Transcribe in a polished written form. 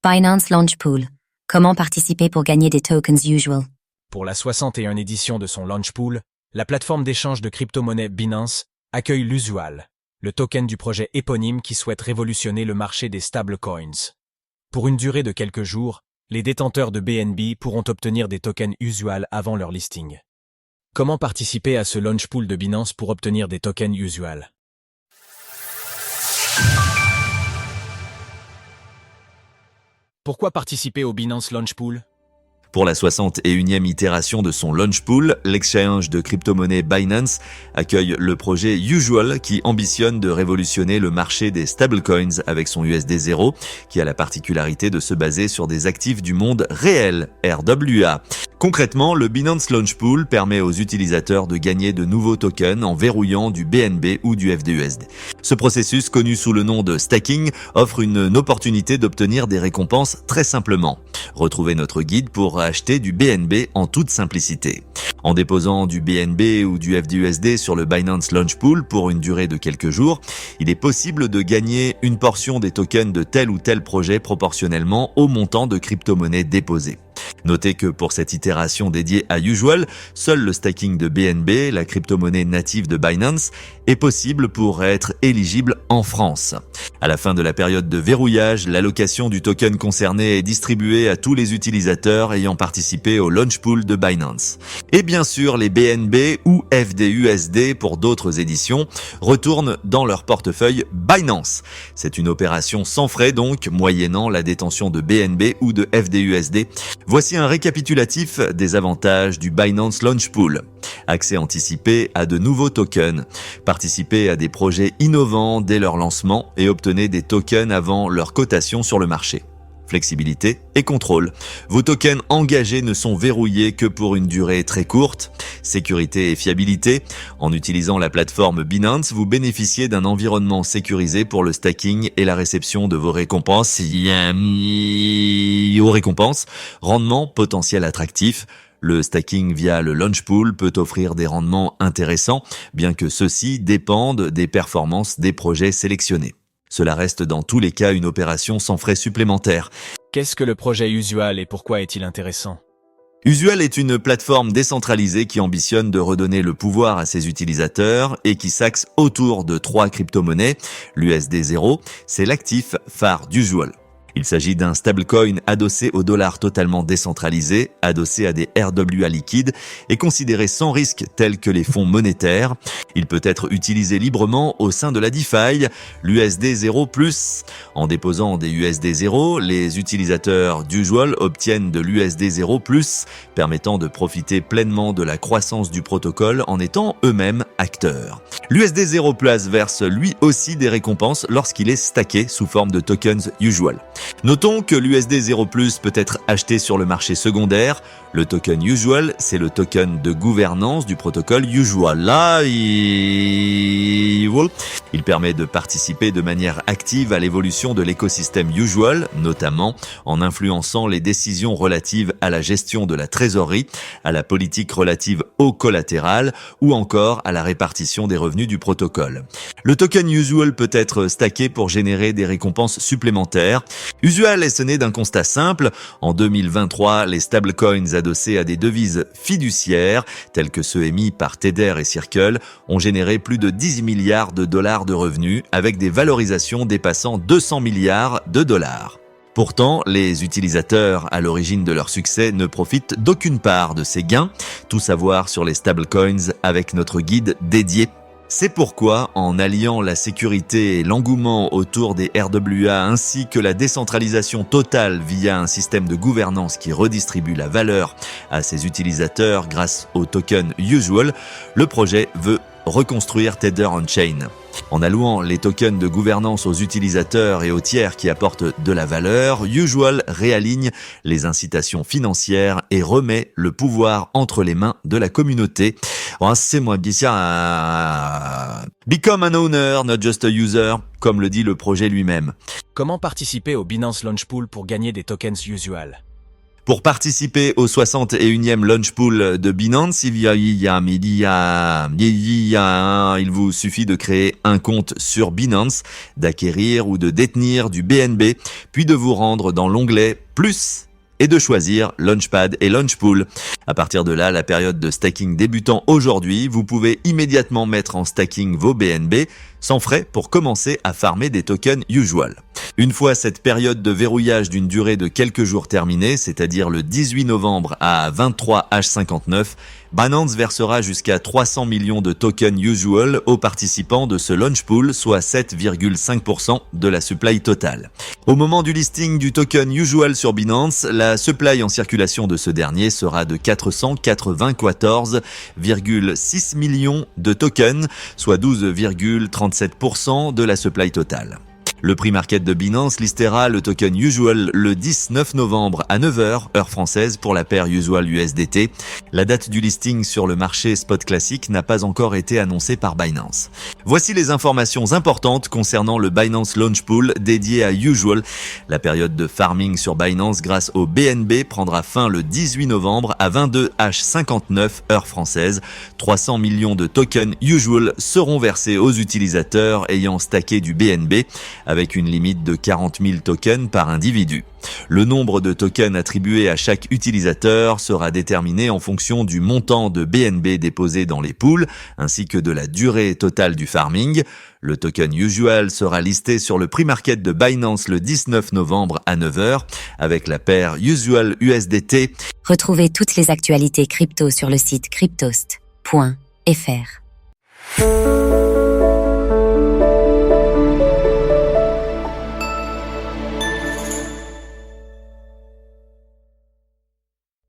Binance Launch Pool. Comment participer pour gagner des tokens Usual? Pour la 61e édition de son Launch Pool, la plateforme d'échange de crypto-monnaies Binance accueille l'Usual, le token du projet éponyme qui souhaite révolutionner le marché des stablecoins. Pour une durée de quelques jours, les détenteurs de BNB pourront obtenir des tokens Usual avant leur listing. Comment participer à ce Launch Pool de Binance pour obtenir des tokens Usual? Pourquoi participer au Binance Launch Pool? Pour la 61e itération de son Launch Pool, l'exchange de crypto-monnaie Binance accueille le projet Usual qui ambitionne de révolutionner le marché des stablecoins avec son USD0 qui a la particularité de se baser sur des actifs du monde réel, RWA. Concrètement, le Binance Launch Pool permet aux utilisateurs de gagner de nouveaux tokens en verrouillant du BNB ou du FDUSD. Ce processus, connu sous le nom de stacking, offre une opportunité d'obtenir des récompenses très simplement. Retrouvez notre guide pour acheter du BNB en toute simplicité. En déposant du BNB ou du FDUSD sur le Binance Launch Pool pour une durée de quelques jours, il est possible de gagner une portion des tokens de tel ou tel projet proportionnellement au montant de crypto-monnaie déposé. Notez que pour cette itération dédiée à Usual, seul le stacking de BNB, la crypto-monnaie native de Binance, est possible pour être éligible en France. À la fin de la période de verrouillage, l'allocation du token concerné est distribuée à tous les utilisateurs ayant participé au Launch Pool de Binance. Et bien sûr, les BNB ou FDUSD pour d'autres éditions retournent dans leur portefeuille Binance. C'est une opération sans frais donc, moyennant la détention de BNB ou de FDUSD. Voici un récapitulatif des avantages du Binance Launch Pool. Accès anticipé à de nouveaux tokens. Participez à des projets innovants dès leur lancement et obtenez des tokens avant leur cotation sur le marché. Flexibilité et contrôle. Vos tokens engagés ne sont verrouillés que pour une durée très courte. Sécurité et fiabilité. En utilisant la plateforme Binance, vous bénéficiez d'un environnement sécurisé pour le stacking et la réception de vos récompenses. Rendement potentiel attractif. Le stacking via le Launch Pool peut offrir des rendements intéressants, bien que ceux-ci dépendent des performances des projets sélectionnés. Cela reste dans tous les cas une opération sans frais supplémentaires. Qu'est-ce que le projet Usual et pourquoi est-il intéressant? Usual est une plateforme décentralisée qui ambitionne de redonner le pouvoir à ses utilisateurs et qui s'axe autour de 3 crypto-monnaies. L'USD0, c'est l'actif phare d'Usual. Il s'agit d'un stablecoin adossé au dollar totalement décentralisé, adossé à des RWA liquides et considéré sans risque tels que les fonds monétaires. Il peut être utilisé librement au sein de la DeFi, l'USD0+. En déposant des USD0, les utilisateurs d'Usual obtiennent de l'USD0+, permettant de profiter pleinement de la croissance du protocole en étant eux-mêmes acteurs. L'USD0+ verse lui aussi des récompenses lorsqu'il est stacké sous forme de tokens Usual. Notons que l'USD0+ peut être acheté sur le marché secondaire. Le token Usual, c'est le token de gouvernance du protocole Usual. Il permet de participer de manière active à l'évolution de l'écosystème Usual, notamment en influençant les décisions relatives à la gestion de la trésorerie, à la politique relative au collatéral ou encore à la répartition des revenus du protocole. Le token Usual peut être stacké pour générer des récompenses supplémentaires. Usual est né d'un constat simple. En 2023, les stablecoins adossés à des devises fiduciaires, tels que ceux émis par Tether et Circle, ont généré plus de 10 milliards de dollars de revenus, avec des valorisations dépassant 200 milliards de dollars. Pourtant, les utilisateurs à l'origine de leur succès ne profitent d'aucune part de ces gains. Tout savoir sur les stablecoins avec notre guide dédié. C'est pourquoi, en alliant la sécurité et l'engouement autour des RWA ainsi que la décentralisation totale via un système de gouvernance qui redistribue la valeur à ses utilisateurs grâce au token Usual, le projet veut reconstruire Tether on-chain. En allouant les tokens de gouvernance aux utilisateurs et aux tiers qui apportent de la valeur, Usual réaligne les incitations financières et remet le pouvoir entre les mains de la communauté. Become an owner, not just a user, comme le dit le projet lui-même. Comment participer au Binance Launch Pool pour gagner des tokens Usual? Pour participer au 61e Launch Pool de Binance, il vous suffit de créer un compte sur Binance, d'acquérir ou de détenir du BNB, puis de vous rendre dans l'onglet Plus et de choisir Launchpad et Launchpool. À partir de là, la période de stacking débutant aujourd'hui, vous pouvez immédiatement mettre en stacking vos BNB sans frais pour commencer à farmer des tokens Usual. Une fois cette période de verrouillage d'une durée de quelques jours terminée, c'est-à-dire le 18 novembre à 23h59, Binance versera jusqu'à 300 millions de tokens Usual aux participants de ce launch pool, soit 7,5% de la supply totale. Au moment du listing du token Usual sur Binance, la supply en circulation de ce dernier sera de 494,6 millions de tokens, soit 12,37% de la supply totale. Le pre-market de Binance listera le token Usual le 19 novembre à 9h, heure française, pour la paire Usual USDT. La date du listing sur le marché spot classique n'a pas encore été annoncée par Binance. Voici les informations importantes concernant le Binance Launch Pool dédié à Usual. La période de farming sur Binance grâce au BNB prendra fin le 18 novembre à 22h59, heure française. 300 millions de tokens Usual seront versés aux utilisateurs ayant stacké du BNB, avec une limite de 40 000 tokens par individu. Le nombre de tokens attribués à chaque utilisateur sera déterminé en fonction du montant de BNB déposé dans les pools, ainsi que de la durée totale du farming. Le token Usual sera listé sur le pre-market de Binance le 19 novembre à 9h, avec la paire Usual USDT. Retrouvez toutes les actualités crypto sur le site cryptost.fr.